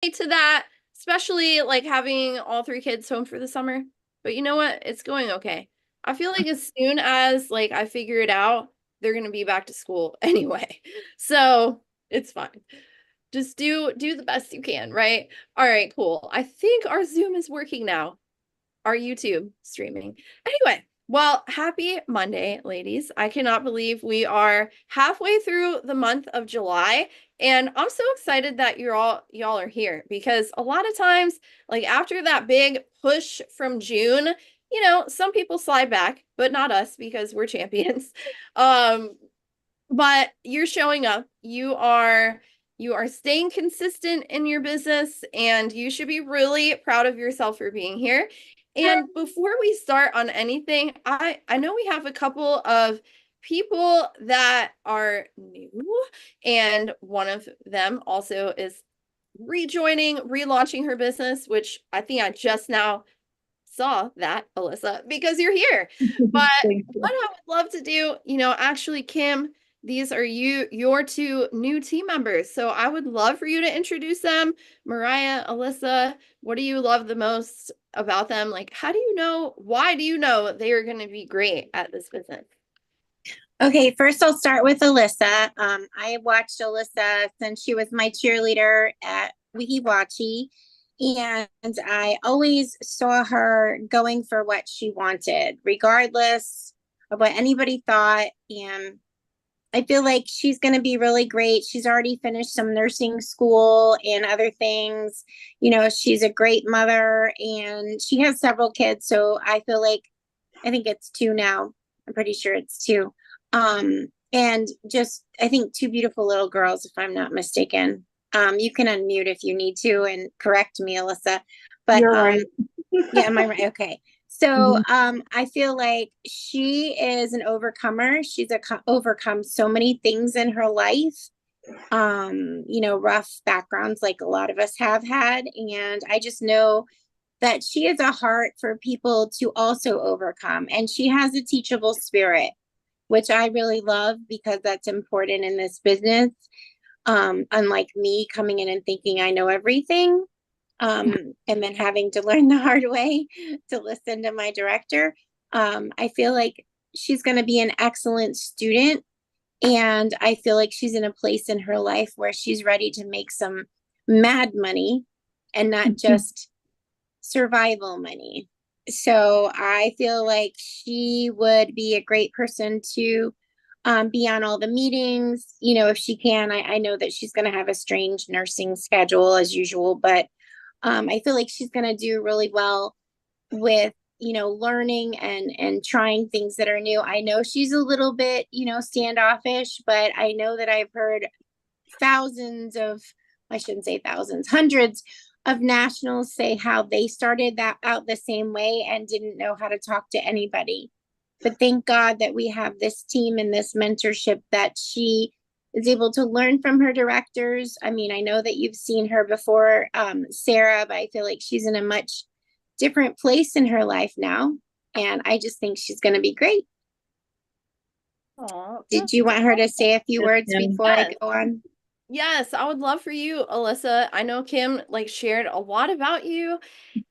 relate to that, especially like having all three kids home for the summer. But you know what? It's going okay. I feel like as soon as like I figure it out, they're gonna be back to school anyway. So it's fine. Just do the best you can, right? All right, cool. I think our Zoom is working now. Our YouTube streaming. Anyway, well, happy Monday, ladies. I cannot believe we are halfway through the month of July, and I'm so excited that y'all are here because a lot of times, like after that big push from June, some people slide back, but not us because we're champions. Um, but you're showing up. You are staying consistent in your business, and you should be really proud of yourself for being here. And before we start on anything, I know we have a couple of people that are new, and one of them also is relaunching her business, which I think I just now saw that, Alyssa, because you're here. But Thank what you. I would love to do, actually, Kim, these are your two new team members. So I would love for you to introduce them. Mariah, Alyssa, what do you love the most about them? Like, why do you know they are going to be great at this business? Okay, first I'll start with Alyssa. I watched Alyssa since she was my cheerleader at Wikiwachi, and I always saw her going for what she wanted, regardless of what anybody thought. And I feel like she's going to be really great. She's already finished some nursing school and other things. She's a great mother and she has several kids. So I think it's two now. I'm pretty sure it's two. And just, I think two beautiful little girls, if I'm not mistaken. You can unmute if you need to and correct me, Alyssa. But You're right. yeah, am I right? Okay. So Mhm. I feel like she is an overcomer. She's overcome so many things in her life. Rough backgrounds like a lot of us have had. And I just know that she has a heart for people to also overcome. And she has a teachable spirit, which I really love because that's important in this business. Unlike me coming in and thinking I know everything, and then having to learn the hard way to listen to my director. I feel like she's going to be an excellent student. And I feel like she's in a place in her life where she's ready to make some mad money and not just survival money. So I feel like she would be a great person to be on all the meetings, if she can. I know that she's going to have a strange nursing schedule as usual, but I feel like she's going to do really well with learning and trying things that are new. I know she's a little bit standoffish, but I know that I've heard thousands of, I shouldn't say thousands, hundreds of nationals say how they started that out the same way and didn't know how to talk to anybody. But thank God that we have this team and this mentorship that she is able to learn from her directors. I mean, I know that you've seen her before, Sarah, but I feel like she's in a much different place in her life now. And I just think she's going to be great. Aw, Did you want her to say a few Yes, words Kim. before I go on? yes, I would love for you, Alyssa. I know Kim like shared a lot about you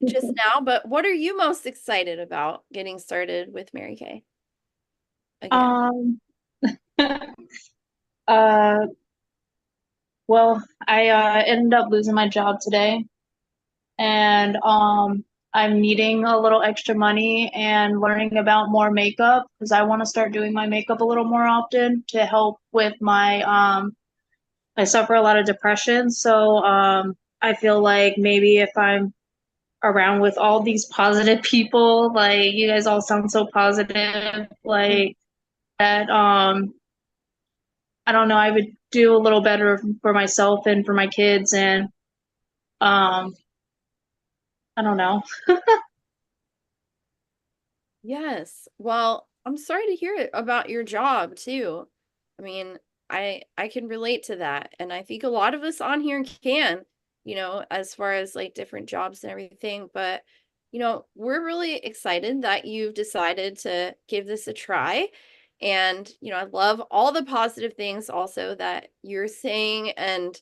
just now, but what are you most excited about getting started with Mary Kay again? Um, uh, well, I ended up losing my job today, and I'm needing a little extra money and learning about more makeup because I want to start doing my makeup a little more often to help with I suffer a lot of depression, so I feel like maybe if I'm around with all these positive people, like you guys all sound so positive, like that I don't know, I would do a little better for myself and for my kids and um I don't know. Yes. Well, I'm sorry to hear it about your job too. I mean, I can relate to that, and I think a lot of us on here can, as far as like different jobs and everything, but we're really excited that you've decided to give this a try. And, I love all the positive things also that you're saying and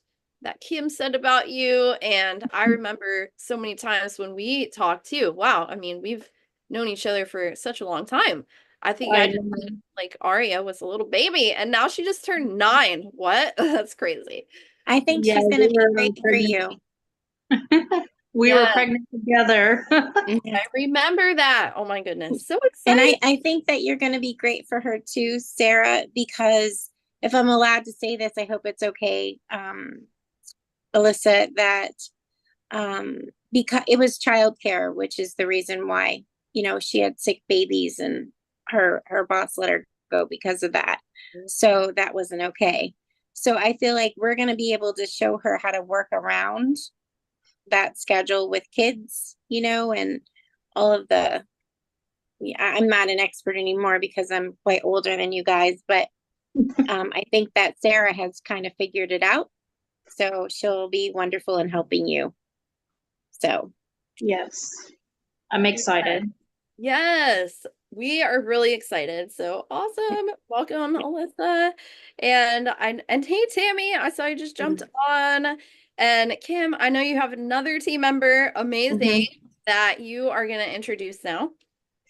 that Kim said about you. And I remember so many times when we talked too. Wow. I mean, we've known each other for such a long time. I think I I just know. like Aria was a little baby and now she just turned 9. What? That's crazy. I think Yeah, she's gonna we be were great for pregnant. you. We were Yeah, pregnant together. I remember that. Oh my goodness. So And excited. I think that you're gonna be great for her too, Sarah, because if I'm allowed to say this, I hope it's okay, Alyssa, that because it was childcare, which is the reason why, she had sick babies and her boss let her go because of that. So that wasn't okay. So I feel like we're going to be able to show her how to work around that schedule with kids, and all of the, yeah, I'm not an expert anymore because I'm quite older than you guys, but I think that Sarah has kind of figured it out. So she'll be wonderful in helping you. So Yes, I'm excited. Yes, we are really excited. So awesome. Welcome, Alyssa. And hey Tammy, I saw you just jumped on. And Kim, I know you have another team member, amazing, that you are going to introduce now.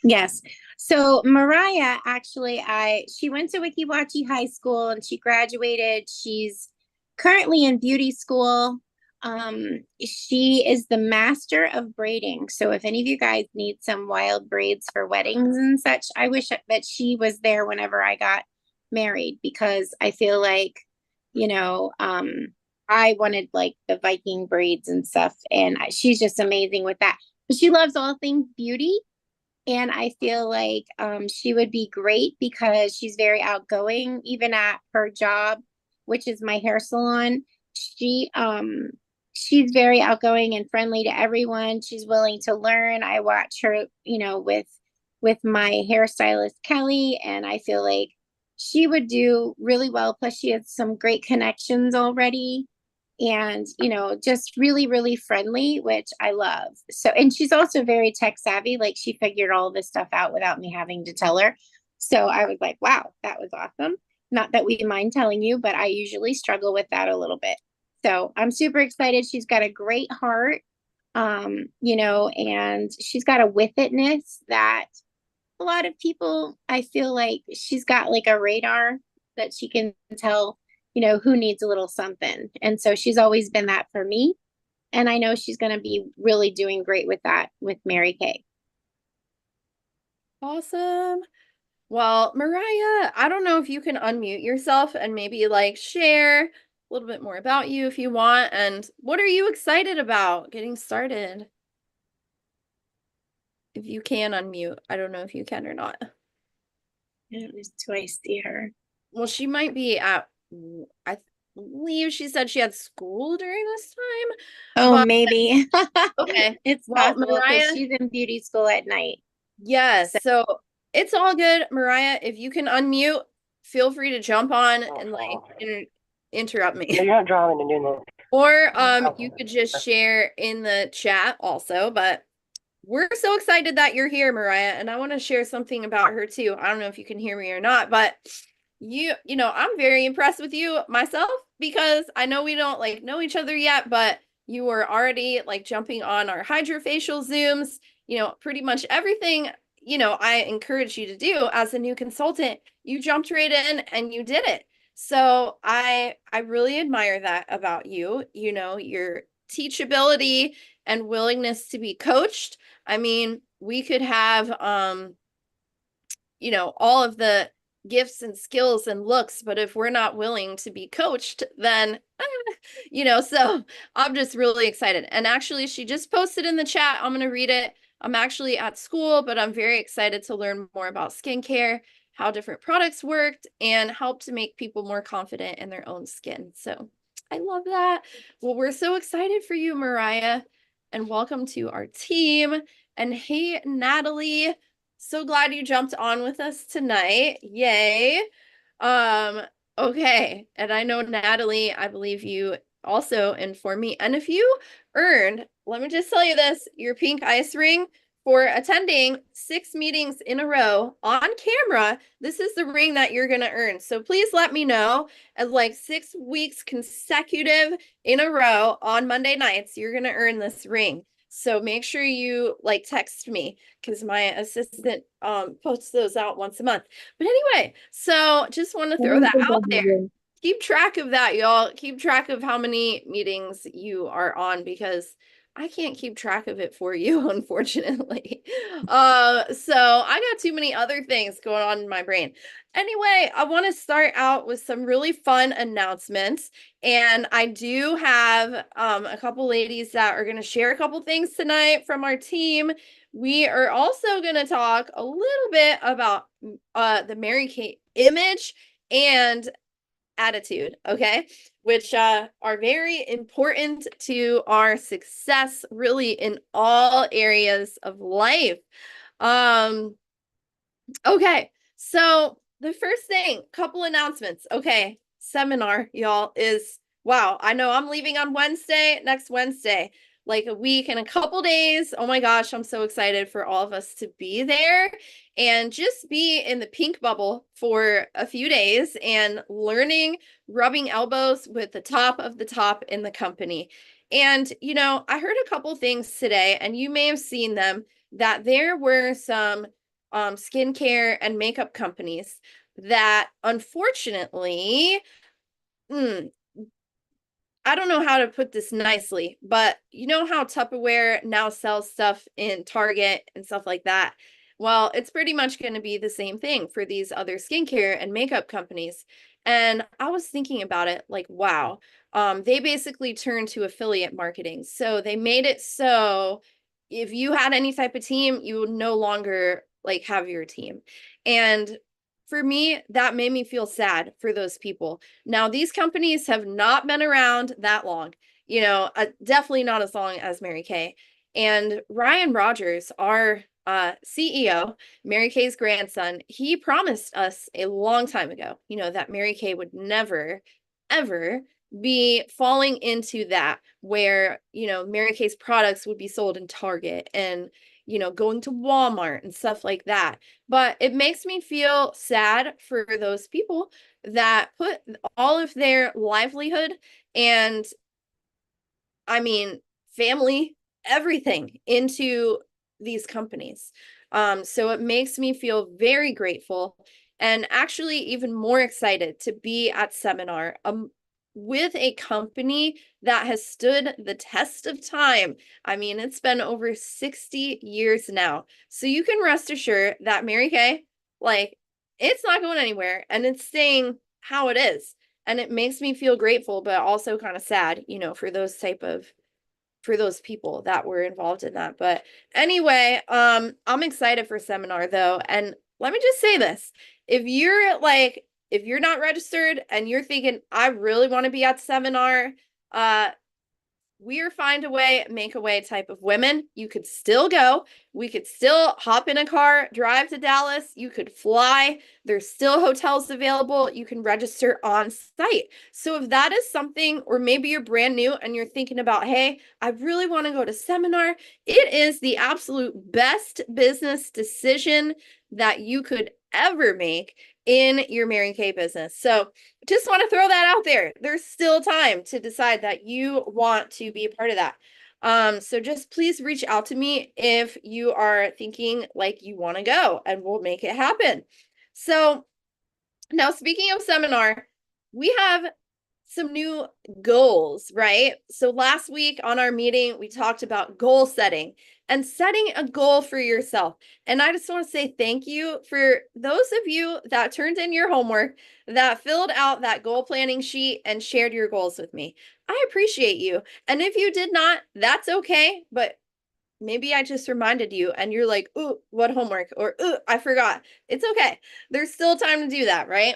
Yes. So Mariah, actually, she went to Wikiwachi High School and she graduated. She's currently in beauty school. She is the master of braiding. So if any of you guys need some wild braids for weddings and such, I wish that she was there whenever I got married because I feel like, I wanted like the Viking braids and stuff, and she's just amazing with that. But she loves all things beauty. And I feel like she would be great because she's very outgoing, even at her job, which is my hair salon. She's very outgoing and friendly to everyone. She's willing to learn. I watch her, with my hairstylist Kelly, and I feel like she would do really well. Plus, she has some great connections already and just really really friendly, which I love. So, and she's also very tech savvy, like she figured all this stuff out without me having to tell her. So I was like, wow, that was awesome. Not that we mind telling you, but I usually struggle with that a little bit. So I'm super excited. She's got a great heart, and she's got a with itness that a lot of people, I feel like she's got like a radar that she can tell, who needs a little something. And so she's always been that for me. And I know she's going to be really doing great with that with Mary Kay. Awesome. Well, Mariah, I don't know if you can unmute yourself and maybe like share a little bit more about you if you want. And what are you excited about getting started? If you can unmute, I don't know if you can or not. Do I see her? Well, she might be at, I believe she said she had school during this time. Oh, But maybe. okay. It's Well, possible because Mariah, she's in beauty school at night. yes. So it's all good. Mariah, if you can unmute, feel free to jump on and like interrupt me. No, you're not driving and doing that. Or you could just share in the chat also, but we're so excited that you're here, Mariah, and I want to share something about her too. I don't know if you can hear me or not, but I'm very impressed with you myself because I know we don't like know each other yet, but you were already like jumping on our hydrofacial Zooms, pretty much everything, I encourage you to do as a new consultant. You jumped right in and you did it. So I really admire that about you, your teachability and willingness to be coached. I mean, we could have all of the gifts and skills and looks, but if we're not willing to be coached, then so I'm just really excited. And actually, she just posted in the chat. I'm going to read it. I'm actually at school, but I'm very excited to learn more about skincare, how different products worked, and help to make people more confident in their own skin. So I love that. Well, we're so excited for you, Mariah, and welcome to our team. And hey, Natalie, so glad you jumped on with us tonight. Yay. Okay. And I know, Natalie, I believe you also informed me. And if you earned, let me just tell you this, your pink ice ring for attending 6 meetings in a row on camera, this is the ring that you're going to earn. So please let me know, as like 6 weeks consecutive in a row on Monday nights, you're going to earn this ring. So make sure you like text me, because my assistant posts those out once a month. But anyway, so just want to throw that out there. Keep track of that, y'all. Keep track of how many meetings you are on, because I can't keep track of it for you, unfortunately. So I got too many other things going on in my brain. Anyway, I want to start out with some really fun announcements. And I do have a couple ladies that are going to share a couple things tonight from our team. We are also going to talk a little bit about the Mary Kay image and attitude, okay, which are very important to our success really in all areas of life. Okay, so the first thing, couple announcements. Okay, seminar, y'all, is wow. I know I'm leaving on Wednesday, next Wednesday, like a week and a couple days. Oh my gosh, I'm so excited for all of us to be there and just be in the pink bubble for a few days and learning, rubbing elbows with the top of the top in the company. And, you know, I heard a couple things today, and you may have seen them, that there were some skincare and makeup companies that unfortunately, I don't know how to put this nicely, but you know how Tupperware now sells stuff in Target and stuff like that? Well, it's pretty much going to be the same thing for these other skincare and makeup companies. And I was thinking about it like, wow, they basically turned to affiliate marketing. So they made it so if you had any type of team, you would no longer like have your team. And for me, that made me feel sad for those people. Now, these companies have not been around that long, you know, definitely not as long as Mary Kay. And Ryan Rogers, our CEO, Mary Kay's grandson, he promised us a long time ago, you know, that Mary Kay would never, ever be falling into that, where, you know, Mary Kay's products would be sold in Target and, you know, going to Walmart and stuff like that. But it makes me feel sad for those people that put all of their livelihood and, I mean, family, everything into these companies. So it makes me feel very grateful and actually even more excited to be at seminar with a company that has stood the test of time. I mean, it's been over 60 years now. So you can rest assured that Mary Kay, like, it's not going anywhere and it's staying how it is. And it makes me feel grateful, but also kind of sad, you know, for those people that were involved in that. But anyway, I'm excited for seminar though. And let me just say this. If you're not registered and you're thinking, I really want to be at seminar, we are find a way, make a way type of women. You could still go. We could still hop in a car, drive to Dallas. You could fly. There's still hotels available. You can register on site. So if that is something, or maybe you're brand new and you're thinking about, hey, I really want to go to seminar, it is the absolute best business decision that you could ever make in your Mary Kay business. So just want to throw that out there. There's still time to decide that you want to be a part of that. So just please reach out to me if you are thinking like you want to go, and we'll make it happen. So now, speaking of seminar, we have some new goals, right? So last week on our meeting, we talked about goal setting and setting a goal for yourself. And I just want to say thank you for those of you that turned in your homework, that filled out that goal planning sheet and shared your goals with me. I appreciate you. And if you did not, that's okay. But maybe I just reminded you and you're like, ooh, what homework? Or, ooh, I forgot. It's okay. There's still time to do that, right?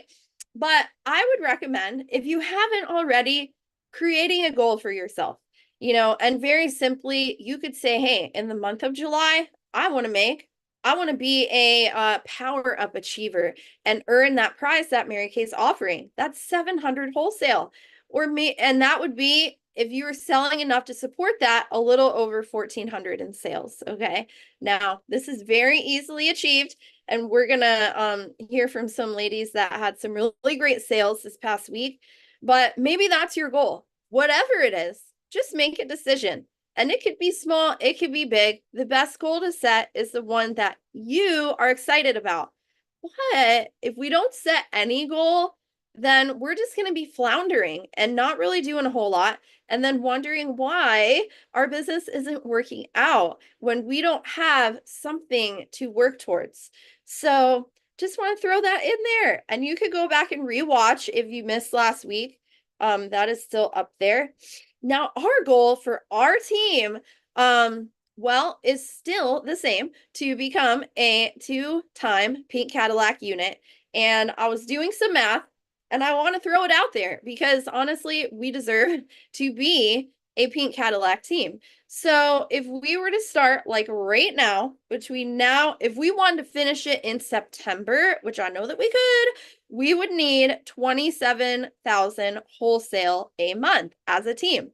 But I would recommend, if you haven't already, creating a goal for yourself, you know, and very simply, you could say, hey, in the month of July, I want to be a power up achiever and earn that prize that Mary Kay's offering. That's 700 wholesale. And that would be if you were selling enough to support that, a little over 1,400 in sales. Okay. Now, this is very easily achieved. And we're going to hear from some ladies that had some really great sales this past week. But maybe that's your goal. Whatever it is, just make a decision. And it could be small, it could be big. The best goal to set is the one that you are excited about. But if we don't set any goal, then we're just going to be floundering and not really doing a whole lot. And then wondering why our business isn't working out when we don't have something to work towards. So just want to throw that in there. And you could go back and rewatch if you missed last week. That is still up there. Now, our goal for our team, well, is still the same, to become a 2-time Pink Cadillac unit. And I was doing some math, and I want to throw it out there because honestly, we deserve to be a Pink Cadillac team. So if we were to start like right now, if we wanted to finish it in September, which I know that we could, we would need 27,000 wholesale a month as a team.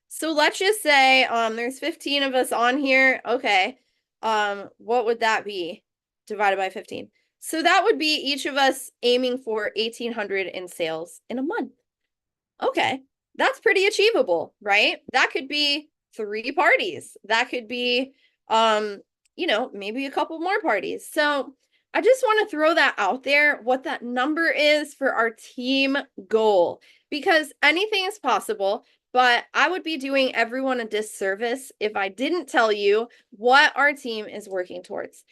So let's just say there's 15 of us on here. Okay. What would that be divided by 15? So that would be each of us aiming for 1,800 in sales in a month. Okay. That's pretty achievable, right? That could be 3 parties. That could be, maybe a couple more parties. So I just want to throw that out there, what that number is for our team goal, because anything is possible. But I would be doing everyone a disservice if I didn't tell you what our team is working towards.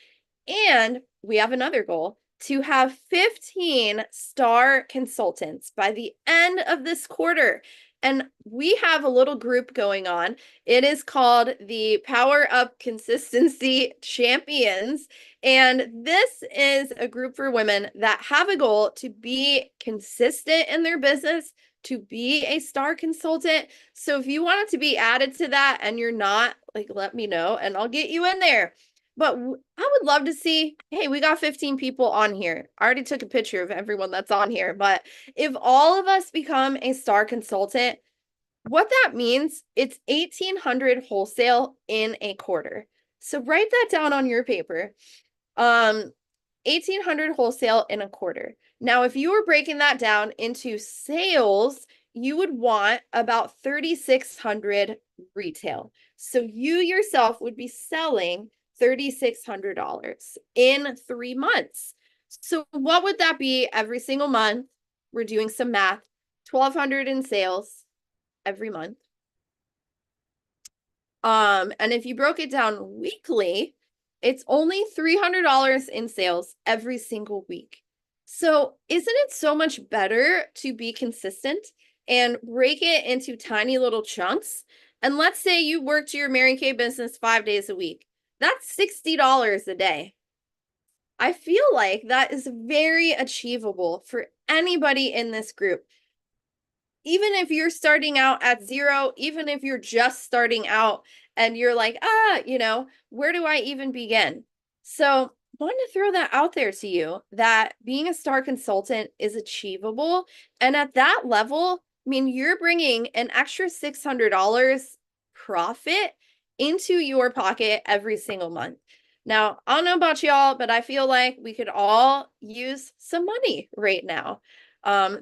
And we have another goal, to have 15 star consultants by the end of this quarter. And we have a little group going on. It is called the Power Up Consistency Champions. And this is a group for women that have a goal to be consistent in their business, to be a star consultant. So if you wanted to be added to that and you're not, like, let me know and I'll get you in there. But I would love to see, hey, we got 15 people on here. I already took a picture of everyone that's on here. But if all of us become a star consultant, what that means, it's 1,800 wholesale in a quarter. So write that down on your paper. 1,800 wholesale in a quarter. Now, if you were breaking that down into sales, you would want about 3,600 retail. So you yourself would be selling $3,600 in 3 months. So what would that be every single month? We're doing some math. 1,200 in sales every month. And if you broke it down weekly, it's only $300 in sales every single week. So isn't it so much better to be consistent and break it into tiny little chunks? And let's say you worked your Mary Kay business 5 days a week. That's $60 a day. I feel like that is very achievable for anybody in this group. Even if you're starting out at 0, even if you're just starting out and you're like, where do I even begin? So I want to throw that out there to you, that being a star consultant is achievable. And at that level, I mean, you're bringing an extra $600 profit into your pocket every single month. Now, I don't know about y'all, but I feel like we could all use some money right now.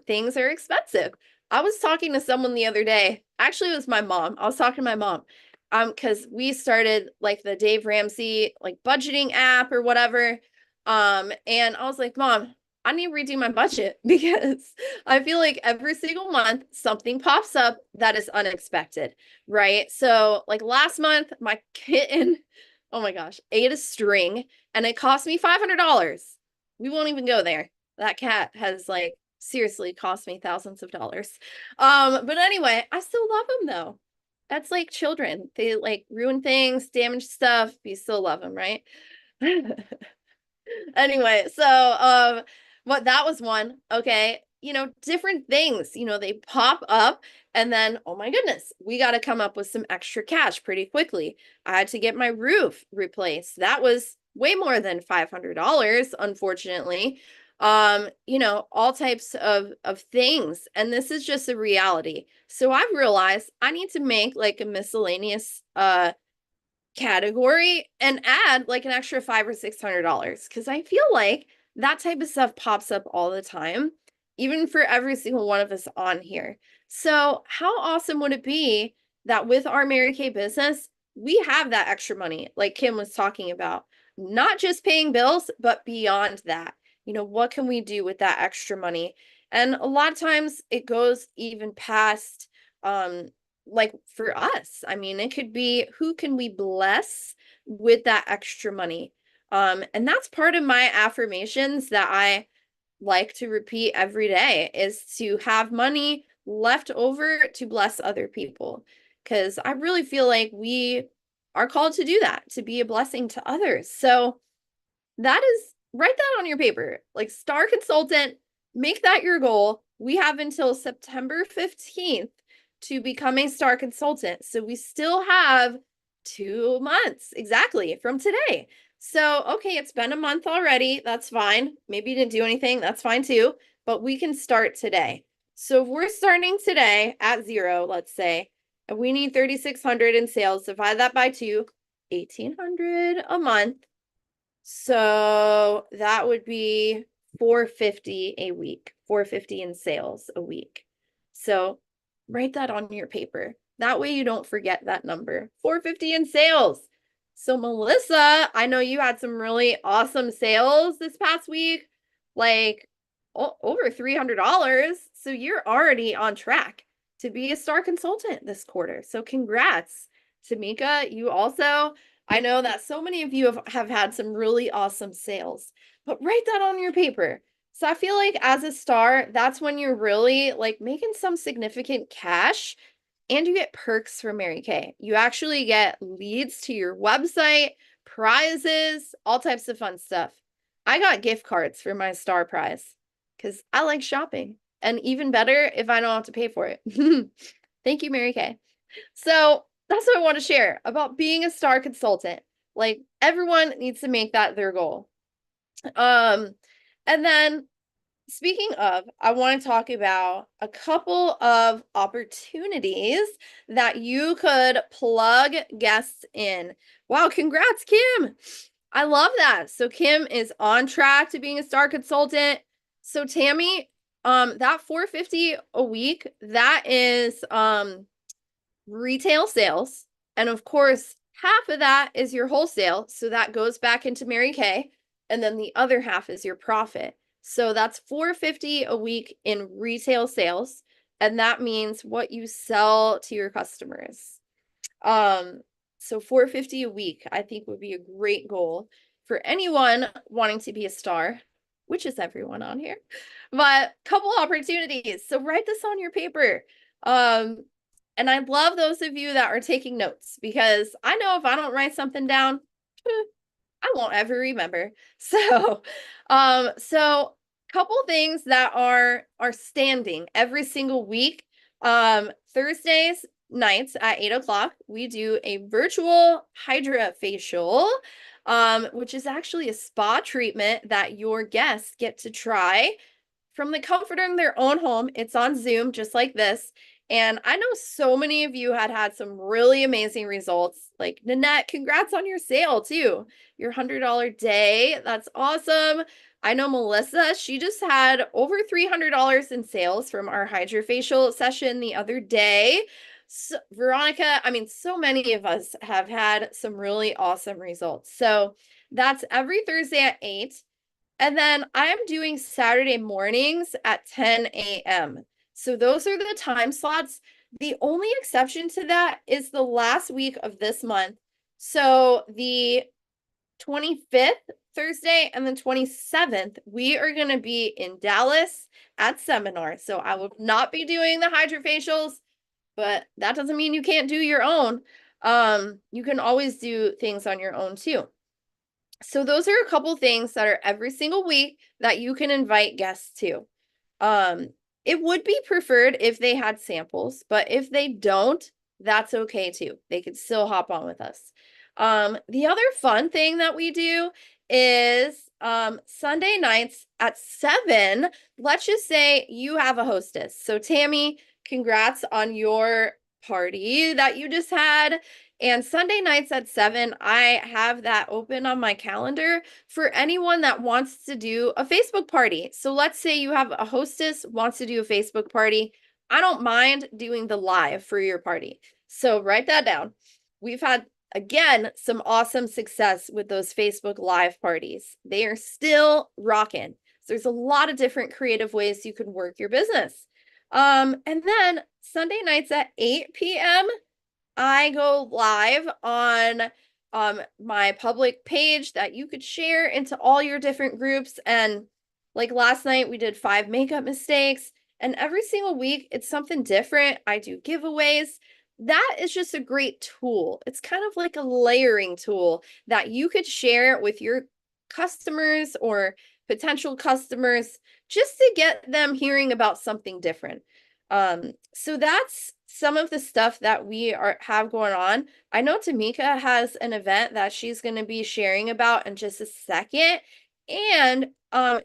Things are expensive. I was talking to someone the other day. Actually, it was my mom. I was talking to my mom. Because we started like the Dave Ramsey like budgeting app or whatever. And I was like, Mom, I need to redo my budget because I feel like every single month something pops up that is unexpected, right? So like last month, my kitten, oh my gosh, ate a string and it cost me $500. We won't even go there. That cat has like seriously cost me thousands of dollars. But anyway, I still love him though. That's like children. They like ruin things, damage stuff, but you still love them, right? Anyway, so what that was one. Okay, different things, they pop up and then, oh my goodness, we got to come up with some extra cash pretty quickly. I had to get my roof replaced. That was way more than $500, unfortunately. you know, all types of things. And this is just a reality. So I've realized I need to make like a miscellaneous category and add like an extra $500 or $600 because I feel like that type of stuff pops up all the time, even for every single one of us on here. So how awesome would it be that with our Mary Kay business, we have that extra money, like Kim was talking about, not just paying bills, but beyond that. You know, what can we do with that extra money? And a lot of times it goes even past like for us. I mean, it could be who can we bless with that extra money? And that's part of my affirmations that I like to repeat every day is to have money left over to bless other people. Because I really feel like we are called to do that, to be a blessing to others. So that is, write that on your paper, like star consultant, make that your goal. We have until September 15th to become a star consultant. So we still have 2 months exactly from today. So, okay, it's been a month already. That's fine. Maybe you didn't do anything. That's fine too. But we can start today. So if we're starting today at 0, let's say, and we need 3,600 in sales, divide that by 2, 1,800 a month. So that would be 450 a week, 450 in sales a week. So write that on your paper. That way you don't forget that number. 450 in sales. So Melissa, I know you had some really awesome sales this past week, like over $300. So you're already on track to be a star consultant this quarter. So congrats. Tamika, you also, I know that so many of you have had some really awesome sales, but write that on your paper. So I feel like as a star, that's when you're really like making some significant cash and you get perks from Mary Kay. You actually get leads to your website, prizes, all types of fun stuff. I got gift cards for my star prize because I like shopping, and even better if I don't have to pay for it. Thank you, Mary Kay. So that's what I want to share about being a star consultant. Like everyone needs to make that their goal. And then speaking of, I want to talk about a couple of opportunities that you could plug guests in. Wow, congrats, Kim. I love that. So Kim is on track to being a star consultant. So Tammy, that 450 a week, that is retail sales. And of course, half of that is your wholesale. So that goes back into Mary Kay. And then the other half is your profit. So that's 450 a week in retail sales. And that means what you sell to your customers. So 450 a week, I think would be a great goal for anyone wanting to be a star, which is everyone on here. But couple opportunities. So write this on your paper. And I love those of you that are taking notes because I know if I don't write something down, I won't ever remember. So, couple things that are standing every single week. Thursdays nights at 8 o'clock, we do a virtual Hydra facial, which is actually a spa treatment that your guests get to try from the comfort of their own home. It's on Zoom, just like this. And I know so many of you had some really amazing results. Like Nanette, congrats on your sale too. Your $100 day. That's awesome. I know Melissa, she just had over $300 in sales from our HydraFacial session the other day. So, Veronica, I mean, so many of us have had some really awesome results. So that's every Thursday at 8. And then I am doing Saturday mornings at 10 a.m. So those are the time slots. The only exception to that is the last week of this month. So the 25th Thursday and the 27th, we are going to be in Dallas at Seminar. So I will not be doing the HydraFacials, but that doesn't mean you can't do your own. You can always do things on your own too. So those are a couple things that are every single week that you can invite guests to. It would be preferred if they had samples, but if they don't, that's okay too. They could still hop on with us. The other fun thing that we do is Sunday nights at 7. Let's just say you have a hostess. So Tammy, congrats on your party that you just had. And Sunday nights at 7, I have that open on my calendar for anyone that wants to do a Facebook party. So let's say you have a hostess wants to do a Facebook party. I don't mind doing the live for your party. So write that down. We've had, again, some awesome success with those Facebook live parties. They are still rocking. So there's a lot of different creative ways you can work your business. And then Sunday nights at 8 p.m., I go live on my public page that you could share into all your different groups. And like last night, we did 5 makeup mistakes. And every single week, it's something different. I do giveaways. That is just a great tool. It's kind of like a layering tool that you could share with your customers or potential customers just to get them hearing about something different. So that's some of the stuff that we have going on. I know Tamika has an event that she's going to be sharing about in just a second. And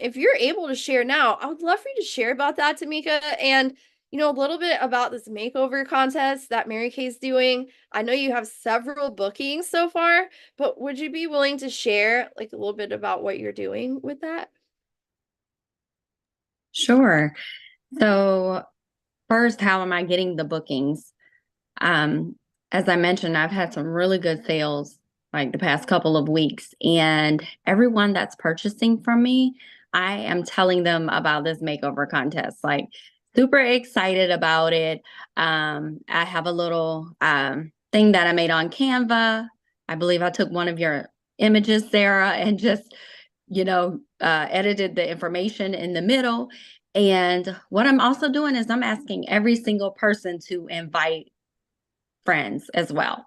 if you're able to share now, I would love for you to share about that, Tamika, and a little bit about this makeover contest that Mary Kay's doing. I know you have several bookings so far, but would you be willing to share like a little bit about what you're doing with that? Sure. So first, how am I getting the bookings? As I mentioned, I've had some really good sales like the past couple of weeks, and everyone that's purchasing from me, I am telling them about this makeover contest, like super excited about it. I have a little thing that I made on Canva. I believe I took one of your images, Sarah, and just, edited the information in the middle. And what I'm also doing is I'm asking every single person to invite friends as well.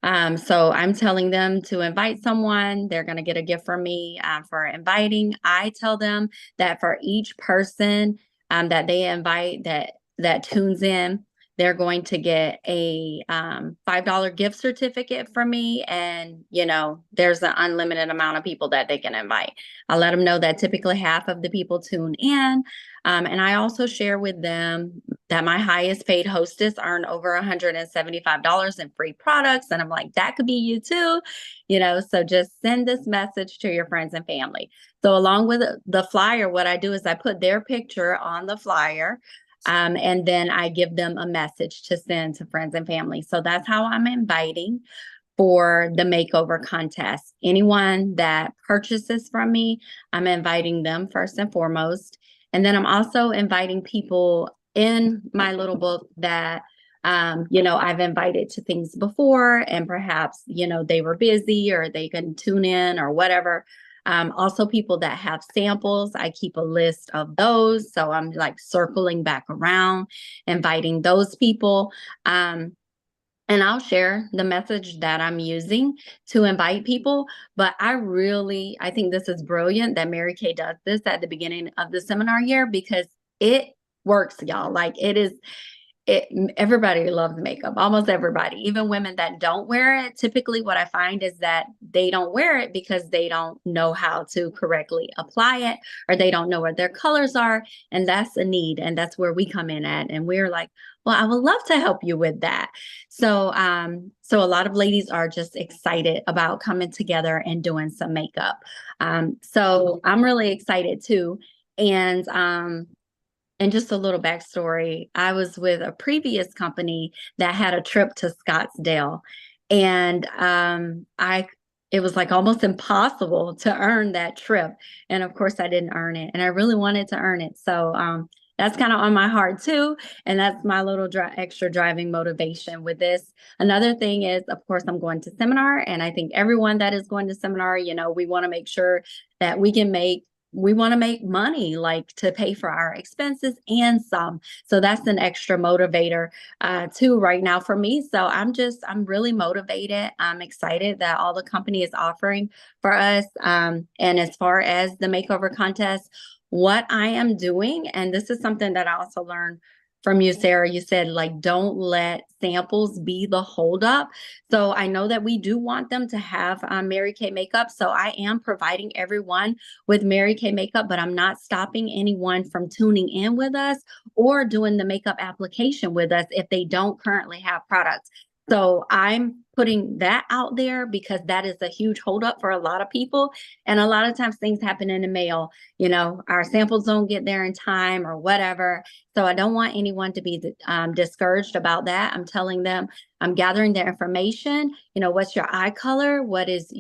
So I'm telling them to invite someone. They're going to get a gift from me for inviting. I tell them that for each person that they invite that tunes in, they're going to get a $5 gift certificate from me. And, there's an unlimited amount of people that they can invite. I let them know that typically half of the people tune in. And I also share with them that my highest paid hostess earned over $175 in free products. And I'm like, that could be you too, so just send this message to your friends and family. So along with the flyer, what I do is I put their picture on the flyer. And then I give them a message to send to friends and family. So that's how I'm inviting for the makeover contest. Anyone that purchases from me, I'm inviting them first and foremost. And then I'm also inviting people in my little book that, I've invited to things before, and perhaps, they were busy or they couldn't tune in or whatever. Also people that have samples, I keep a list of those. So I'm like circling back around, inviting those people. And I'll share the message that I'm using to invite people. But I think this is brilliant that Mary Kay does this at the beginning of the seminar year, because it works, y'all. Like everybody loves makeup, almost everybody, even women that don't wear it. Typically what I find is that they don't wear it because they don't know how to correctly apply it, or they don't know what their colors are. And that's a need. And that's where we come in at. And we're like, well, I would love to help you with that. So, so a lot of ladies are just excited about coming together and doing some makeup. So I'm really excited too. And just a little backstory, I was with a previous company that had a trip to Scottsdale, and it was like almost impossible to earn that trip. And of course I didn't earn it, and I really wanted to earn it. So that's kind of on my heart too. And that's my little extra driving motivation with this. Another thing is, of course, I'm going to seminar, and I think everyone that is going to seminar, we want to make sure that we want to make money, like to pay for our expenses and some. So that's an extra motivator too right now for me. So I'm really motivated. I'm excited that all the company is offering for us. And as far as the makeover contest, what I am doing, and this is something that I also learned from you, Sarah. You said, like, don't let samples be the holdup. So I know that we do want them to have Mary Kay makeup. So I am providing everyone with Mary Kay makeup, but I'm not stopping anyone from tuning in with us or doing the makeup application with us if they don't currently have products. So I'm putting that out there because that is a huge holdup for a lot of people. And a lot of times things happen in the mail, our samples don't get there in time or whatever. So I don't want anyone to be discouraged about that. I'm telling them, I'm gathering their information. What's your eye color? What is,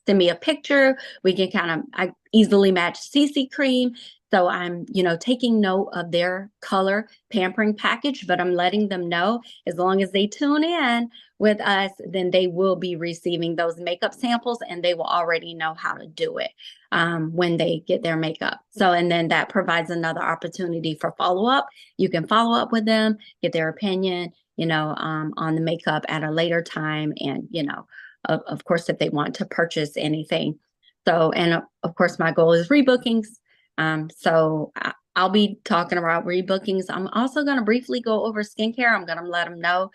send me a picture. We can I easily match CC cream. So I'm, taking note of their color pampering package, but I'm letting them know as long as they tune in with us, then they will be receiving those makeup samples and they will already know how to do it when they get their makeup. So, and then that provides another opportunity for follow-up. You can follow up with them, get their opinion, on the makeup at a later time. And, of course, if they want to purchase anything. So, and of course, my goal is rebookings. So I'll be talking about rebookings. I'm also going to briefly go over skincare. I'm going to let them know,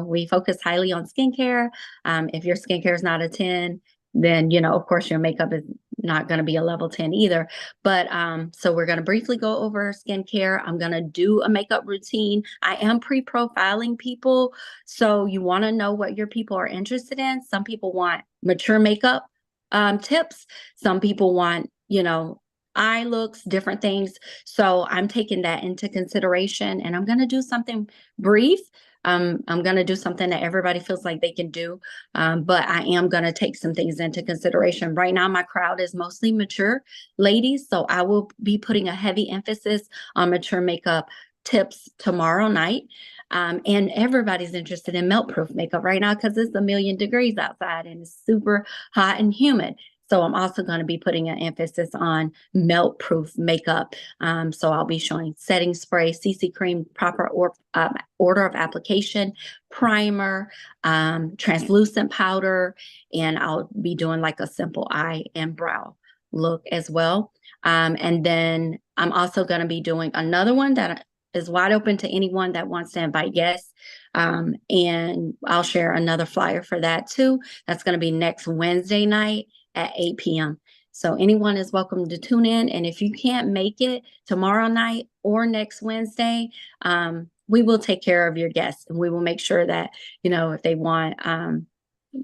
we focus highly on skincare. If your skincare is not a 10, then, of course, your makeup is not going to be a level 10 either. But so we're going to briefly go over skincare. I'm going to do a makeup routine. I am pre-profiling people. So you want to know what your people are interested in. Some people want mature makeup tips. Some people want, eye looks, different things. So I'm taking that into consideration and I'm going to do something brief. I'm going to do something that everybody feels like they can do. But I am going to take some things into consideration. Right now, my crowd is mostly mature ladies. So I will be putting a heavy emphasis on mature makeup tips tomorrow night. And everybody's interested in melt proof makeup right now because it's 1,000,000 degrees outside and it's super hot and humid. So I'm also going to be putting an emphasis on melt proof makeup. So I'll be showing setting spray, CC cream, proper order of application, primer, translucent powder, and I'll be doing like a simple eye and brow look as well. And then I'm also going to be doing another one that is wide open to anyone that wants to invite guests. And I'll share another flyer for that too. That's going to be next Wednesday night at 8 p.m. So anyone is welcome to tune in. And if you can't make it tomorrow night or next Wednesday, we will take care of your guests and we will make sure that, if they want,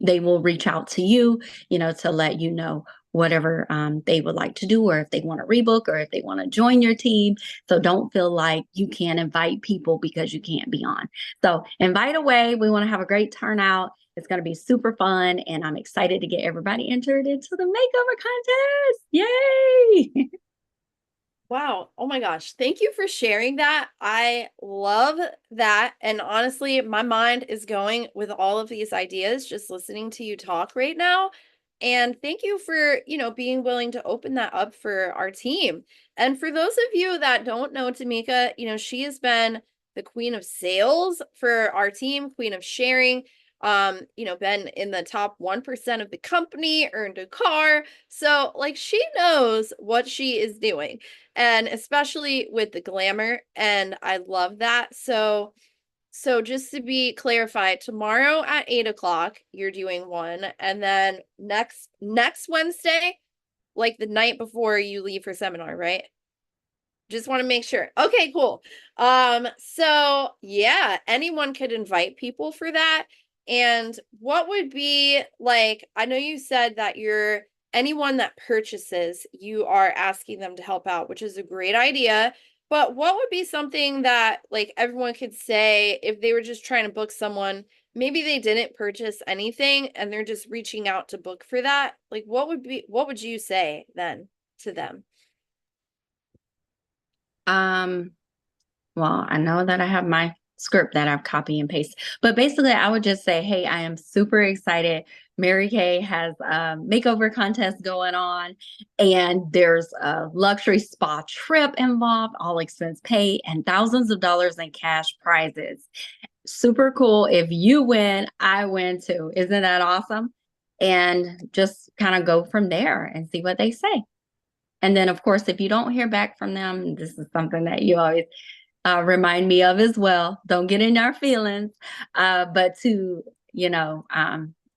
they will reach out to you, to let you know whatever they would like to do, or if they want to rebook or if they want to join your team. So don't feel like you can't invite people because you can't be on. So invite away. We want to have a great turnout. It's going to be super fun, and I'm excited to get everybody entered into the makeover contest. Yay! Wow. Oh my gosh. Thank you for sharing that. I love that. And honestly, my mind is going with all of these ideas just listening to you talk right now. And thank you for, being willing to open that up for our team. And for those of you that don't know Tamika, she has been the queen of sales for our team, queen of sharing. Been in the top 1% of the company, earned a car. So like she knows what she is doing, and especially with the glamour. And I love that. So just to be clarified, tomorrow at 8 o'clock, you're doing one. And then next Wednesday, like the night before you leave for seminar, right? Just want to make sure. Okay, cool. So yeah, anyone could invite people for that. And what would be like, I know you said that anyone that purchases, you are asking them to help out, which is a great idea. But what would be something that like everyone could say if they were just trying to book someone, maybe they didn't purchase anything and they're just reaching out to book for that? Like what would you say then to them? Well, I know that I have my script that I've copy and paste, but basically I would just say, hey, I am super excited. Mary Kay has a makeover contest going on, and there's a luxury spa trip involved, all expense paid, and thousands of dollars in cash prizes. Super cool. If you win, I win too. Isn't that awesome? And just kind of go from there and see what they say. And then, of course, if you don't hear back from them, this is something that you always remind me of as well. Don't get in our feelings. But to,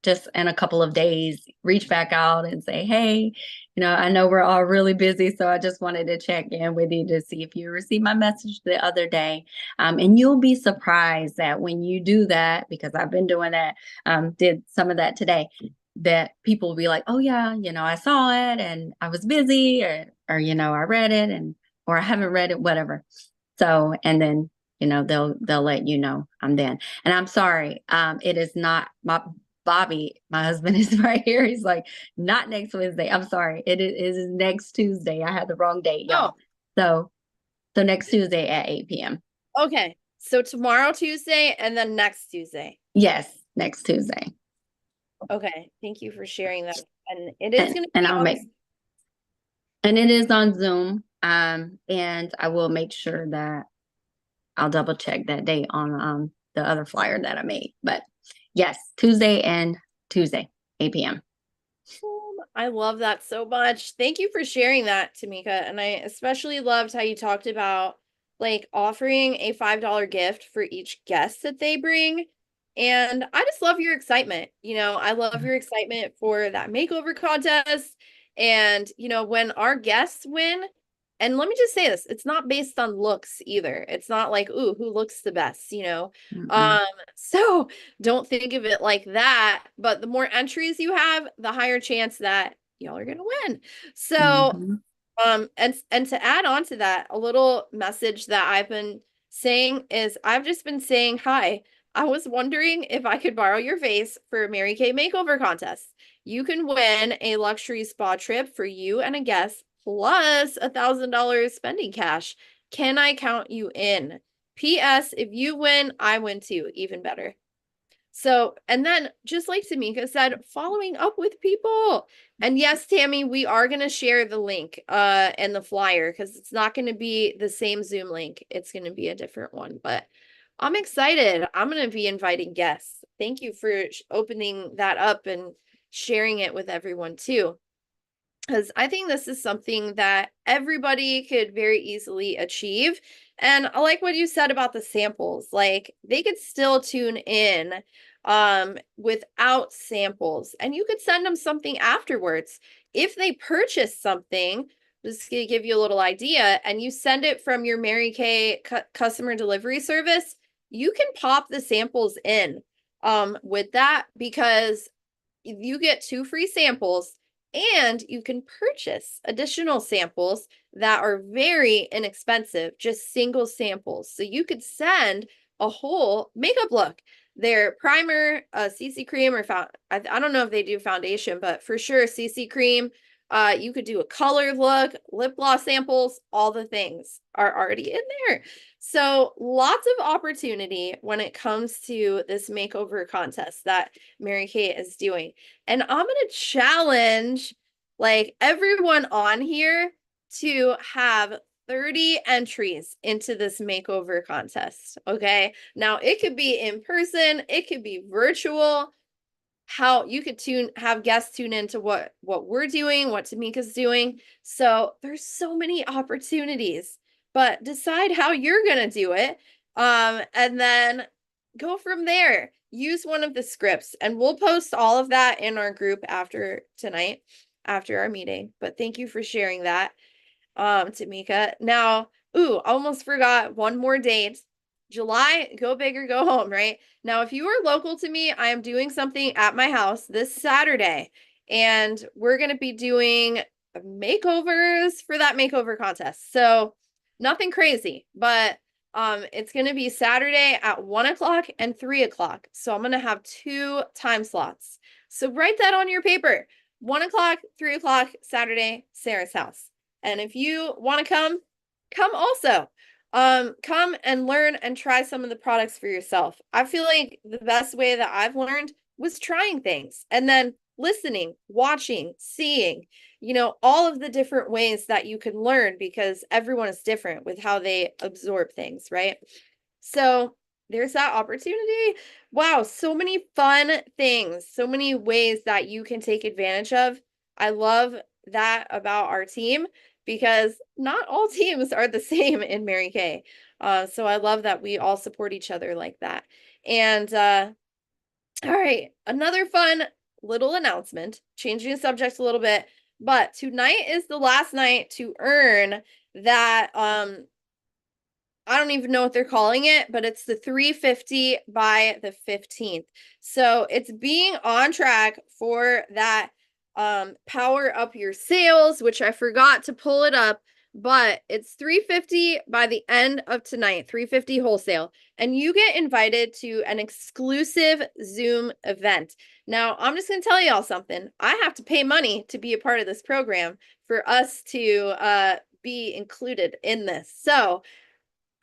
just in a couple of days, reach back out and say, hey, I know we're all really busy, so I just wanted to check in with you to see if you received my message the other day. And you'll be surprised that when you do that, because I've been doing that, did some of that today, that people will be like, oh yeah, I saw it and I was busy, or I read it, or I haven't read it, whatever. So, and then, they'll let you know I'm then. And I'm sorry, it is not Bobby, my husband, is right here. He's like, not next Wednesday. I'm sorry. It is next Tuesday. I had the wrong date, y'all. So next Tuesday at 8 p.m. Okay. So tomorrow, Tuesday, and then next Tuesday. Yes, next Tuesday. Okay. Thank you for sharing that. And it is going to be and it is on Zoom. And I will make sure that I'll double check that date on the other flyer that I made. But yes, Tuesday and Tuesday, 8 p.m. I love that so much. Thank you for sharing that, Tamika. And I especially loved how you talked about like offering a $5 gift for each guest that they bring. And I just love your excitement. I love your excitement for that makeover contest. And, when our guests win, and let me just say this, it's not based on looks either. It's not like, ooh, who looks the best, So don't think of it like that. But the more entries you have, the higher chance that y'all are gonna win. So and to add on to that, a little message that I've been saying is I've just been saying, hi, I was wondering if I could borrow your vase for a Mary Kay makeover contest. You can win a luxury spa trip for you and a guest plus $1,000 spending cash. Can I count you in? P.S. If you win, I win too. Even better. So, and then just like Tamika said, following up with people. And yes, Tammy, we are going to share the link and the flyer because it's not going to be the same Zoom link. It's going to be a different one, but I'm excited. I'm going to be inviting guests. Thank you for opening that up and sharing it with everyone too. Because I think this is something that everybody could very easily achieve. And I like what you said about the samples. Like they could still tune in without samples, and you could send them something afterwards. If they purchase something, just to give you a little idea, and you send it from your Mary Kay customer delivery service, you can pop the samples in with that, because you get 2 free samples. And you can purchase additional samples that are very inexpensive, just single samples. So you could send a whole makeup look, their primer, CC cream, or I don't know if they do foundation, but for sure CC cream. You could do a color look, lip gloss samples, all the things are already in there. So lots of opportunity when it comes to this makeover contest that Mary Kay is doing. And I'm going to challenge like everyone on here to have 30 entries into this makeover contest. Okay. Now it could be in person, it could be virtual. How you could have guests tune into what we're doing, what Tamika's doing. So there's so many opportunities, but decide how you're going to do it. And then go from there. Use one of the scripts, and we'll post all of that in our group after tonight, after our meeting. But thank you for sharing that, Tamika. Now, almost forgot one more date. July, go big or go home, right? Now, if you are local to me, I am doing something at my house this Saturday, and we're going to be doing makeovers for that makeover contest. So nothing crazy, but it's going to be Saturday at 1:00 and 3:00. So I'm going to have 2 time slots. So write that on your paper. 1:00, 3:00, Saturday, Sarah's house. And if you want to come also. Come and learn and try some of the products for yourself. I feel like the best way that I've learned was trying things and then listening, watching, seeing, all of the different ways that you can learn, because everyone is different with how they absorb things, right? So there's that opportunity. Wow, so many fun things, so many ways that you can take advantage of. I love that about our team, because not all teams are the same in Mary Kay. So I love that we all support each other like that. And all right, another fun little announcement, changing the subject a little bit, but tonight is the last night to earn that I don't even know what they're calling it, but it's the 350 by the 15th. So it's being on track for that power up your sales, which I forgot to pull it up, but it's 350 by the end of tonight, 350 wholesale, and you get invited to an exclusive Zoom event. Now, I'm just going to tell y'all something. I have to pay money to be a part of this program for us to be included in this. So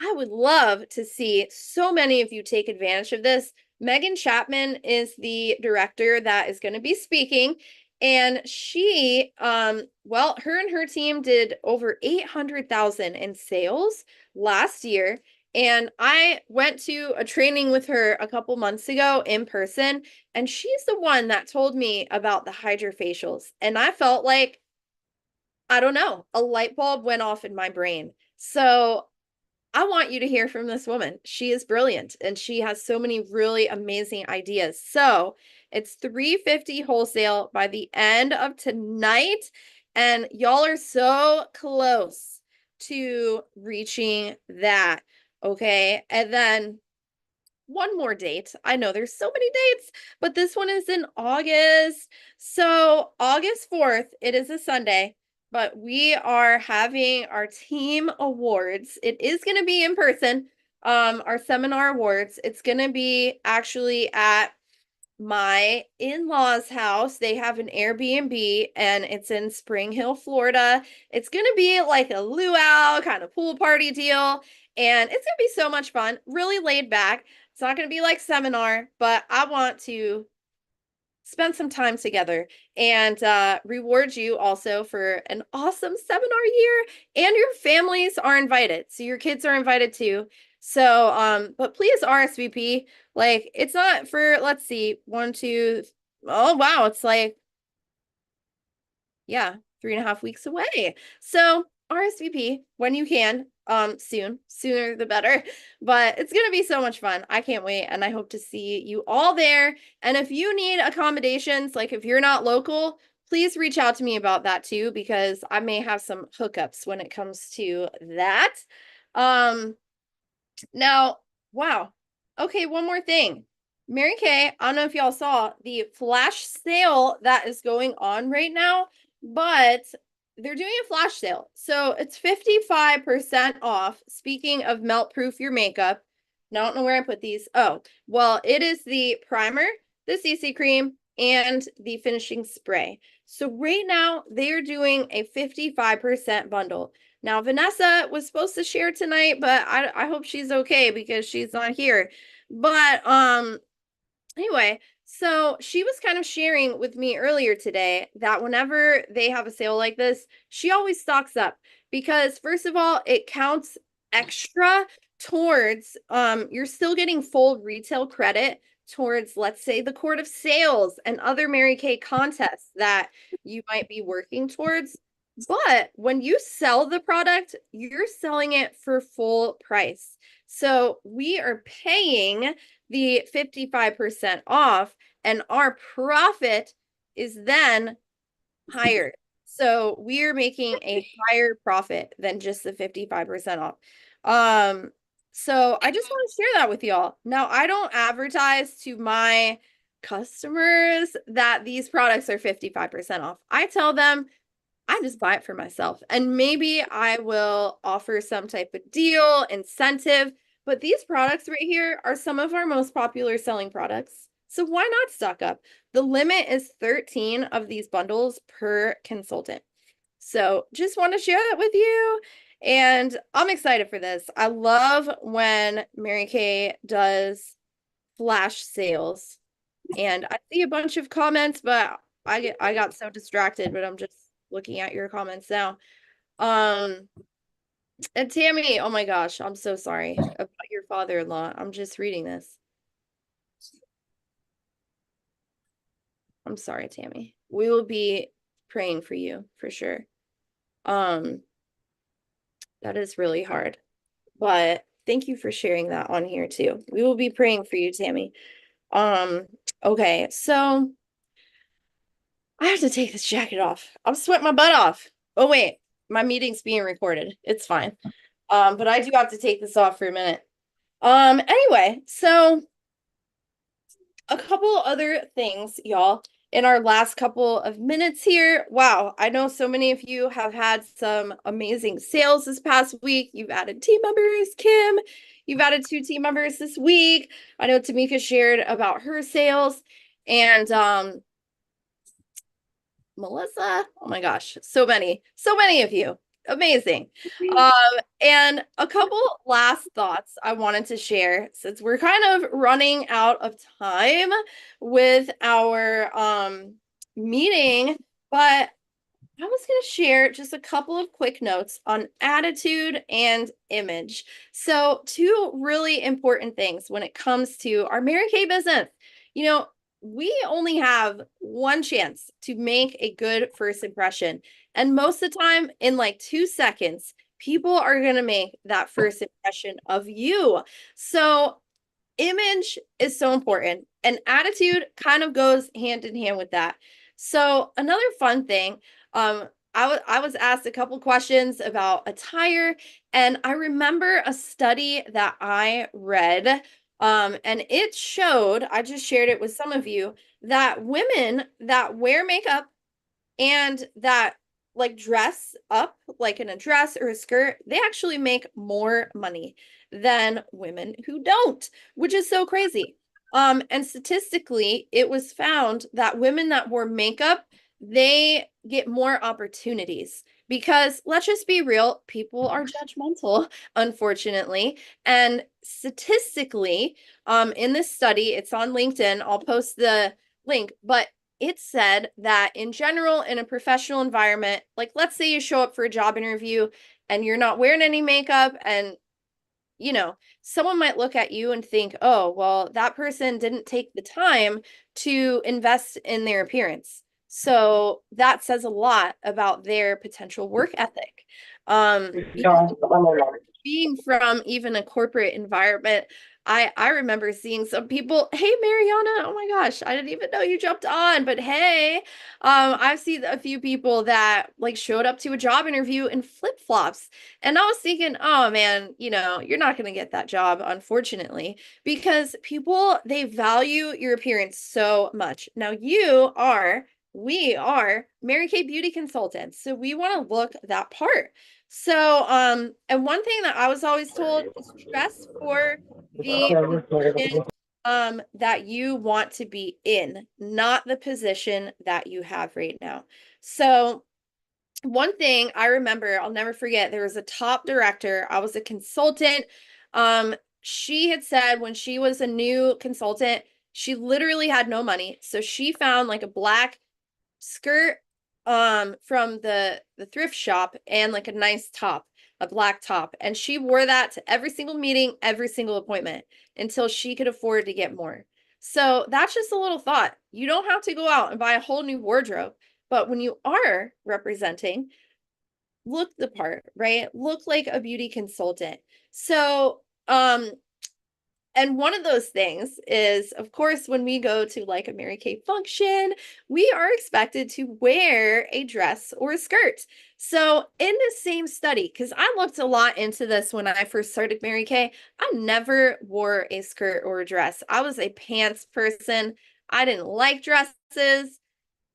I would love to see so many of you take advantage of this. Megan Chapman is the director that is going to be speaking. And she, well, her and her team did over 800,000 in sales last year. And I went to a training with her a couple months ago in person, and she's the one that told me about the hydrofacials. And I felt like, I don't know, a light bulb went off in my brain. So I want you to hear from this woman. She is brilliant and she has so many really amazing ideas. So it's 350 wholesale by the end of tonight. And y'all are so close to reaching that. Okay. And then one more date. I know there's so many dates, but this one is in August. So August 4th, it is a Sunday, but we are having our team awards. It is going to be in person, our seminar awards. It's going to be actually at my in-laws' house. They have an Airbnb and it's in Spring Hill, Florida. It's going to be like a luau kind of pool party deal. And it's going to be so much fun, really laid back. It's not going to be like seminar, but I want to spend some time together and reward you also for an awesome seminar year, and your families are invited. So your kids are invited too. So, but please RSVP. Like, it's not for, let's see, 1, 2, oh wow, it's like, yeah, 3.5 weeks away. So RSVP when you can, sooner the better, but it's going to be so much fun. I can't wait. And I hope to see you all there. And if you need accommodations, like if you're not local, please reach out to me about that too, because I may have some hookups when it comes to that. Now, wow. Okay, one more thing. Mary Kay, I don't know if y'all saw the flash sale that is going on right now, but they're doing a flash sale. So it's 55% off. Speaking of melt proof your makeup, I don't know where I put these. Oh, well, it is the primer, the CC cream, and the finishing spray. So right now they are doing a 55% bundle. Now, Vanessa was supposed to share tonight, but I hope she's okay because she's not here. But anyway, so she was kind of sharing with me earlier today that whenever they have a sale like this, she always stocks up because first of all, it counts extra towards you're still getting full retail credit towards, let's say, the Court of Sales and other Mary Kay contests that you might be working towards. But when you sell the product, you're selling it for full price. So we are paying the 55% off, and our profit is then higher. So we're making a higher profit than just the 55% off. So I just want to share that with y'all. Now, I don't advertise to my customers that these products are 55% off. I tell them I just buy it for myself. And maybe I will offer some type of deal, incentive, but these products right here are some of our most popular selling products. So why not stock up? The limit is 13 of these bundles per consultant. So just want to share that with you. And I'm excited for this. I love when Mary Kay does flash sales. And I see a bunch of comments, but I got so distracted, but I'm just looking at your comments now. And Tammy, oh my gosh, I'm so sorry about your father-in-law. I'm just reading this. I'm sorry, Tammy. We will be praying for you for sure. That is really hard. But thank you for sharing that on here too. We will be praying for you, Tammy. Okay, so I have to take this jacket off. I'm sweating my butt off. Oh wait, my meeting's being recorded. It's fine. But I do have to take this off for a minute. Anyway, so a couple other things, y'all, in our last couple of minutes here. Wow, I know so many of you have had some amazing sales this past week. You've added team members, Kim. You've added 2 team members this week. I know Tamika shared about her sales, and Melissa. Oh my gosh, so many of you. Amazing. And a couple last thoughts I wanted to share since we're kind of running out of time with our meeting, but I was going to share just a couple of quick notes on attitude and image. So, 2 really important things when it comes to our Mary Kay business. You know, we only have one chance to make a good first impression. And most of the time, in like 2 seconds, people are going to make that first impression of you. So, image is so important, and attitude kind of goes hand in hand with that. So, another fun thing, I was asked a couple questions about attire, and I remember a study that I read, and it showed, I just shared it with some of you, that women that wear makeup and that like dress up like in a dress or a skirt, they actually make more money than women who don't, which is so crazy. And statistically, it was found that women that wore makeup, they get more opportunities because let's just be real, people are judgmental, unfortunately. And statistically, in this study, it's on LinkedIn. I'll post the link, but it said that in general, in a professional environment, like let's say you show up for a job interview and you're not wearing any makeup, and you know, someone might look at you and think, oh, well, that person didn't take the time to invest in their appearance. So that says a lot about their potential work ethic. Being from even a corporate environment, I remember seeing some people, hey Mariana, oh my gosh, I didn't even know you jumped on, but hey, I've seen a few people that like showed up to a job interview in flip-flops, and I was thinking, oh man, you know, you're not going to get that job, unfortunately, because people, they value your appearance so much. Now we are Mary Kay beauty consultants, so we want to look that part. So, and one thing that I was always told is dress for the position that you want to be in, not the position that you have right now. So, one thing I remember, I'll never forget, there was a top director. I was a consultant. She had said when she was a new consultant, she literally had no money. So she found like a black skirt from the thrift shop and like a nice top, a black top, and she wore that to every single meeting, every single appointment until she could afford to get more. So that's just a little thought. You don't have to go out and buy a whole new wardrobe, but when you are representing, look the part, right? Look like a beauty consultant. So and one of those things is, of course, when we go to like a Mary Kay function, we are expected to wear a dress or a skirt. So in the same study, because I looked a lot into this when I first started Mary Kay, I never wore a skirt or a dress. I was a pants person. I didn't like dresses.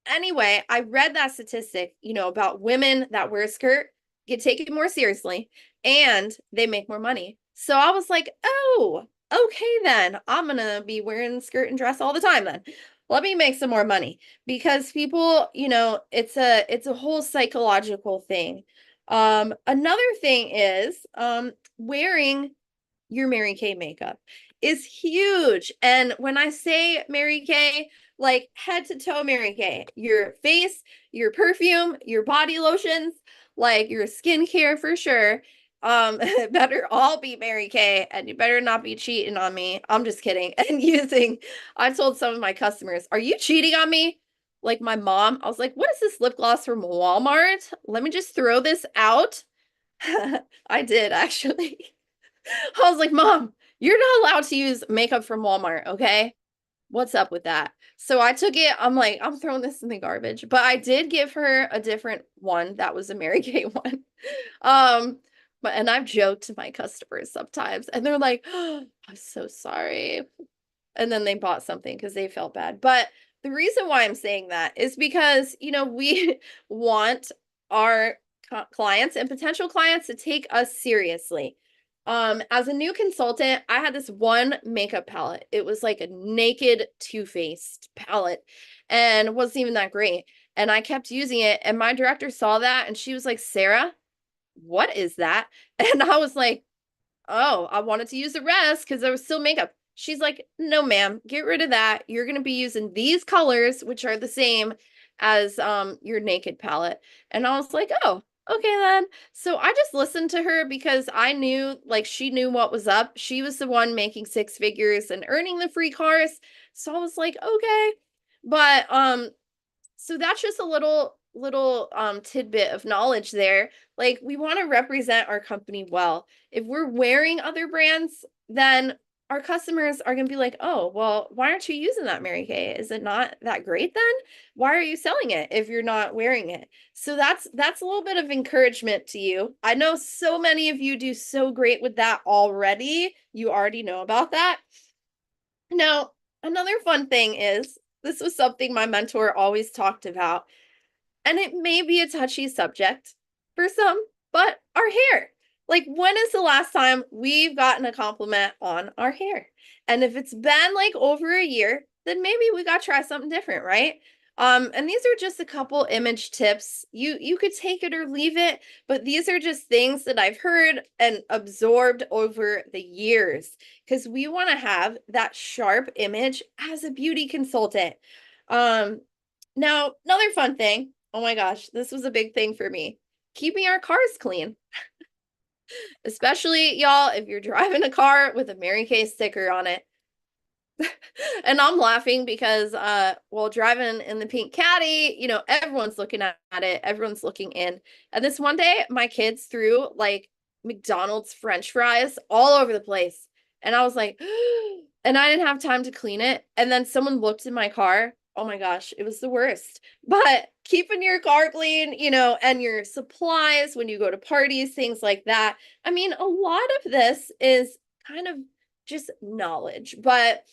Anyway, I read that statistic, you know, about women that wear a skirt get taken more seriously and they make more money. So I was like, oh, okay, then I'm gonna be wearing skirt and dress all the time then. Let me make some more money, because people, you know, it's a whole psychological thing. Another thing is wearing your Mary Kay makeup is huge. And when I say Mary Kay, like head to toe Mary Kay, your face, your perfume, your body lotions, like your skincare for sure. It better all be Mary Kay, and you better not be cheating on me. I'm just kidding. And using, I told some of my customers, are you cheating on me? Like my mom, I was like, what is this lip gloss from Walmart? Let me just throw this out. I did actually. I was like, Mom, you're not allowed to use makeup from Walmart, okay? What's up with that? So I took it. I'm like, I'm throwing this in the garbage. But I did give her a different one. That was a Mary Kay one. But and I've joked to my customers sometimes, and they're like, oh, I'm so sorry. And then they bought something because they felt bad. But the reason why I'm saying that is because, we want our clients and potential clients to take us seriously. As a new consultant, I had this one makeup palette. It was like a naked Too Faced palette and wasn't even that great. And I kept using it. And my director saw that and she was like, Sarah, what is that? And I was like, oh, I wanted to use the rest because there was still makeup. She's like, no, ma'am, get rid of that. You're going to be using these colors, which are the same as your naked palette. And I was like, oh, okay then. So I just listened to her because I knew, like, she knew what was up. She was the one making six figures and earning the free cars. So I was like, okay. But so that's just a little tidbit of knowledge there. Like, we want to represent our company well. If we're wearing other brands, then our customers are going to be like, oh, well, why aren't you using that, Mary Kay? Is it not that great then? Why are you selling it if you're not wearing it? So that's a little bit of encouragement to you. I know so many of you do so great with that already. You already know about that. Now, another fun thing is, this was something my mentor always talked about, and it may be a touchy subject for some, but our hair. Like, when is the last time we've gotten a compliment on our hair? And if it's been like over a year, then maybe we got to try something different, right? And these are just a couple image tips. You could take it or leave it, but these are just things that I've heard and absorbed over the years because we want to have that sharp image as a beauty consultant. Now, another fun thing. Oh my gosh, this was a big thing for me. Keeping our cars clean. Especially, y'all, if you're driving a car with a Mary Kay sticker on it. And I'm laughing because while driving in the pink caddy, everyone's looking at it, everyone's looking in. And this one day, my kids threw like McDonald's French fries all over the place. And I was like, and I didn't have time to clean it. And then someone looked in my car. Oh my gosh, it was the worst. But keeping your car clean, and your supplies when you go to parties, things like that. I mean, a lot of this is kind of just knowledge, but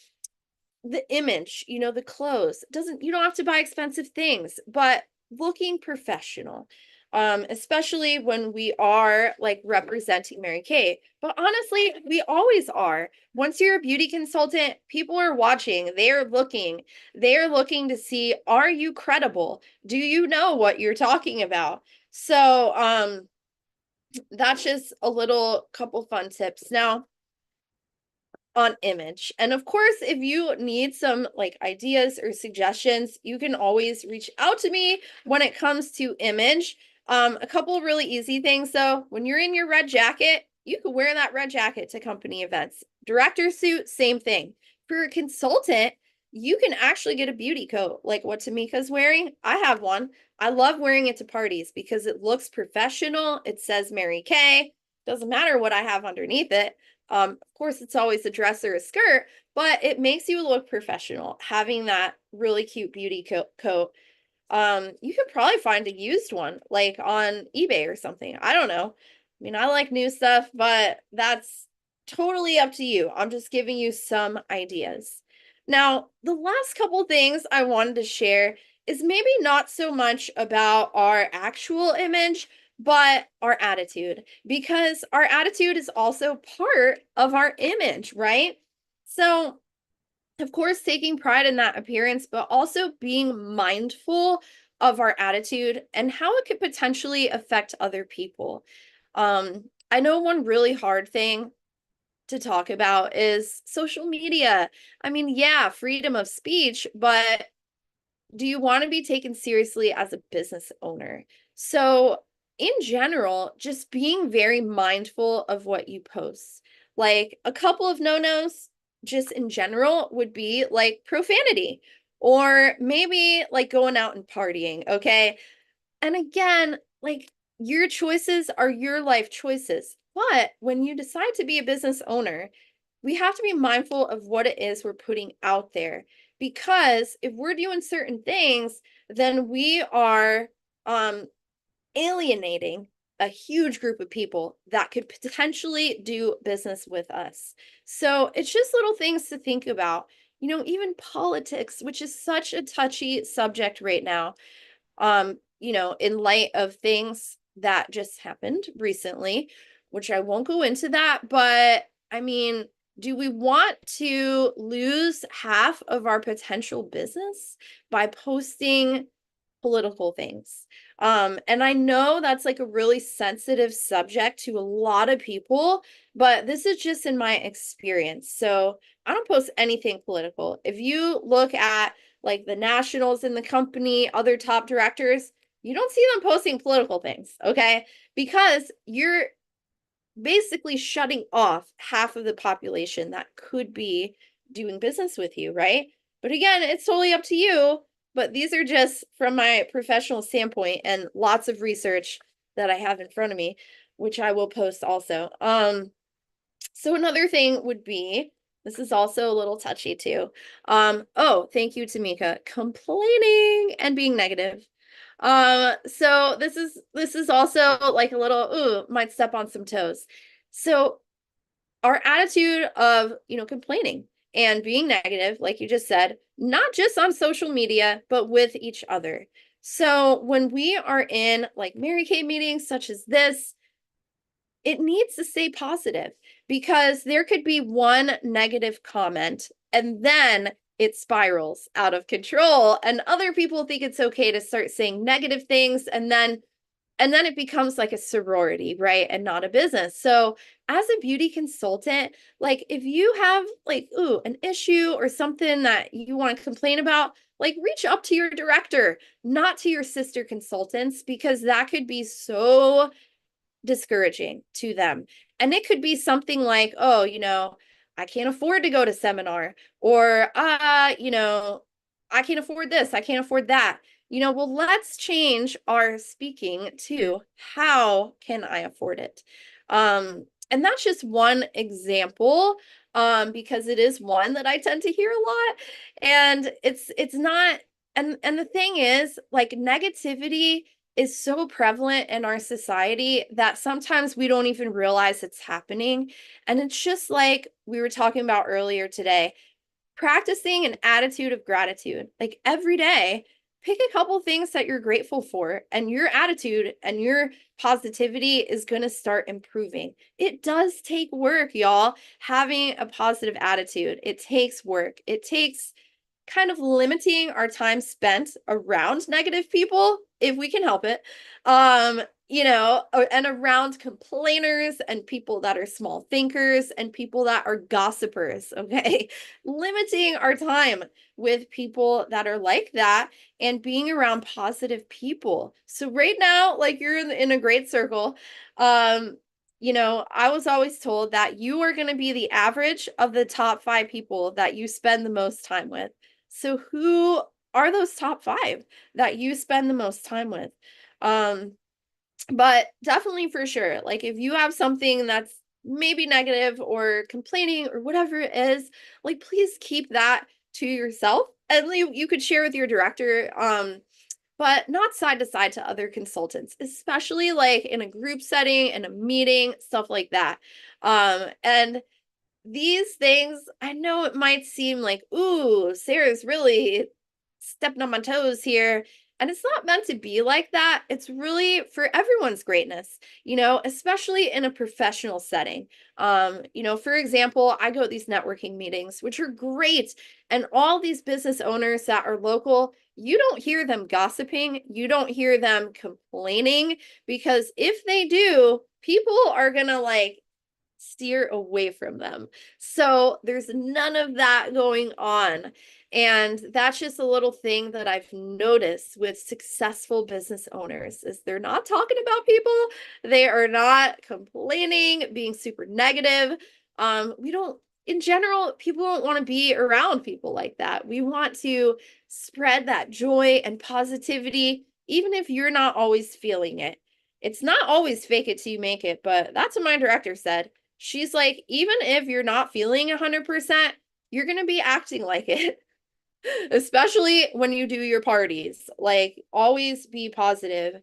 the image, the clothes, you don't have to buy expensive things, but looking professional, especially when we are like representing Mary Kay. But honestly, we always are. Once you're a beauty consultant, people are watching, they're looking to see, are you credible? Do you know what you're talking about? So, that's just a little couple fun tips. Now, on image. And of course, if you need some like ideas or suggestions, you can always reach out to me when it comes to image. A couple really easy things though, when you're in your red jacket, you can wear that red jacket to company events. Director suit, same thing. For a consultant, you can actually get a beauty coat like what Tamika's wearing. I have one. I love wearing it to parties because it looks professional. It says Mary Kay. Doesn't matter what I have underneath it. Of course, it's always a dress or a skirt, but it makes you look professional having that really cute beauty coat. You could probably find a used one like on eBay or something. I don't know. I mean, I like new stuff, but that's totally up to you. I'm just giving you some ideas. Now, the last couple things I wanted to share is maybe not so much about our actual image, but our attitude, because our attitude is also part of our image, right? So, of course, taking pride in that appearance, but also being mindful of our attitude and how it could potentially affect other people. I know one really hard thing to talk about is social media. I mean, yeah, freedom of speech, but do you want to be taken seriously as a business owner? So, in general, just being very mindful of what you post. Like a couple of no-nos, just in general, would be like profanity or maybe like going out and partying. Okay. And again, like your choices are your life choices. But when you decide to be a business owner, we have to be mindful of what it is we're putting out there. Because if we're doing certain things, then we are alienating a huge group of people that could potentially do business with us. So it's just little things to think about. Even politics, which is such a touchy subject right now, in light of things that just happened recently, which I won't go into that, but I mean, do we want to lose half of our potential business by posting political things? And I know that's like a really sensitive subject to a lot of people, but this is just in my experience. So I don't post anything political. If you look at like the nationals in the company, other top directors, you don't see them posting political things, okay? Because you're basically shutting off half of the population that could be doing business with you, right? But again, it's totally up to you. But these are just from my professional standpoint and lots of research that I have in front of me, which I will post also. So another thing would be, this is also a little touchy too. Oh, thank you, Tamika. Complaining and being negative. So this is also like a little, ooh, might step on some toes. So our attitude of, complaining and being negative, like you just said, not just on social media, but with each other. So when we are in like Mary Kay meetings such as this, it needs to stay positive, because there could be one negative comment and then it spirals out of control and other people think it's okay to start saying negative things, and then it becomes like a sorority, right? And not a business. So as a beauty consultant, like if you have like, ooh, an issue or something that you want to complain about, like reach up to your director, not to your sister consultants, because that could be so discouraging to them. And it could be something like, oh, I can't afford to go to seminar, or, I can't afford this, I can't afford that. Well, let's change our speaking to how can I afford it? And that's just one example, because it is one that I tend to hear a lot. And it's not, and the thing is, like, negativity is so prevalent in our society that sometimes we don't even realize it's happening. And it's just like we were talking about earlier today, practicing an attitude of gratitude. Like every day, pick a couple things that you're grateful for, and your attitude and your positivity is going to start improving. It does take work, y'all, having a positive attitude. It takes work. It takes kind of limiting our time spent around negative people if we can help it, and around complainers and people that are small thinkers and people that are gossipers. Okay. Limiting our time with people that are like that and being around positive people. So right now, like, you're in a great circle. I was always told that you are going to be the average of the top 5 people that you spend the most time with. So who are those top 5 that you spend the most time with? But definitely, for sure, like if you have something that's maybe negative or complaining or whatever it is, like, please keep that to yourself, and you could share with your director, but not side to side to other consultants, especially like in a group setting, in a meeting, stuff like that. And these things, I know it might seem like, ooh, Sarah's really stepping on my toes here. And it's not meant to be like that. It's really for everyone's greatness, especially in a professional setting. For example, I go to these networking meetings, which are great. And all these business owners that are local, you don't hear them gossiping. You don't hear them complaining, because if they do, people are going to like steer away from them. So there's none of that going on. And that's just a little thing that I've noticed with successful business owners is they're not talking about people. They are not complaining, being super negative. We don't, in general, people don't want to be around people like that. We want to spread that joy and positivity, even if you're not always feeling it. it's not always fake it till you make it, but that's what my director said. She's like, even if you're not feeling 100%, you're going to be acting like it, especially when you do your parties. Like, always be positive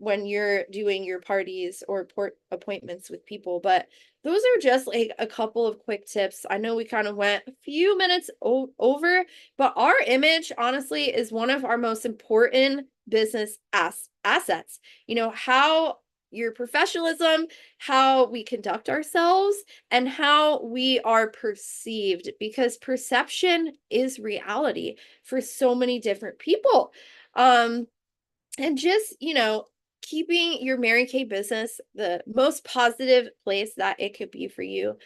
when you're doing your parties or appointments with people. But those are just like a couple of quick tips. I know we kind of went a few minutes over, but our image, honestly, is one of our most important business assets. You know, how your professionalism, how we conduct ourselves, and how we are perceived, because perception is reality for so many different people. And just, you know, keeping your Mary Kay business the most positive place that it could be for you.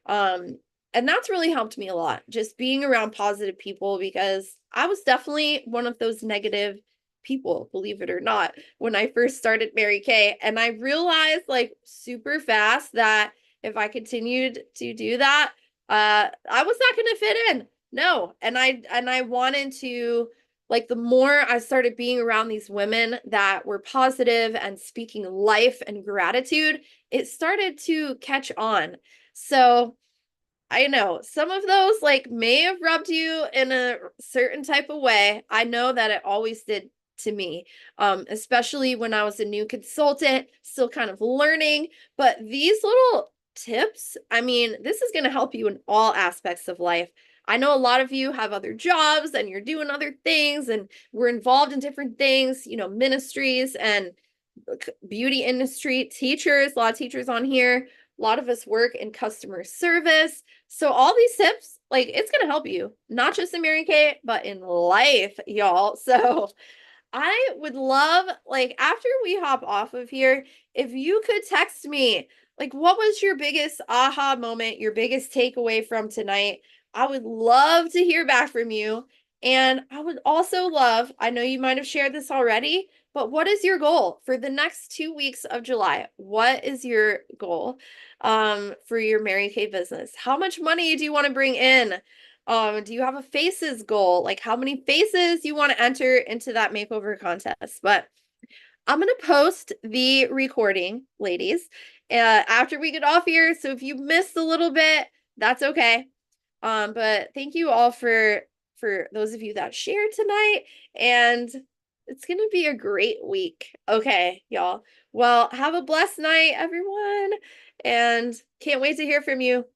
And that's really helped me a lot, just being around positive people, because I was definitely one of those negative people, believe it or not, when I first started Mary Kay. And I realized like super fast that if I continued to do that, I was not going to fit in. No. And I wanted to, like, the more I started being around these women that were positive and speaking life and gratitude, it started to catch on. So I know some of those like may have rubbed you in a certain type of way. I know that it always did to me, especially when I was a new consultant, still kind of learning. But these little tips, I mean, this is going to help you in all aspects of life. I know a lot of you have other jobs and you're doing other things, and we're involved in different things, you know, ministries and beauty industry, teachers, a lot of teachers on here. A lot of us work in customer service. So all these tips, like, it's going to help you, not just in Mary Kay, but in life, y'all. So I would love, like, after we hop off of here, if you could text me, like, what was your biggest aha moment, your biggest takeaway from tonight? I would love to hear back from you. And I would also love, I know you might have shared this already, but what is your goal for the next 2 weeks of July? What is your goal for your Mary Kay business? How much money do you want to bring in? Do you have a faces goal? Like, how many faces you want to enter into that makeover contest? But I'm going to post the recording, ladies, after we get off here. So if you missed a little bit, that's okay. But thank you all for those of you that shared tonight, and it's going to be a great week. Okay, y'all. Well, have a blessed night, everyone, and can't wait to hear from you.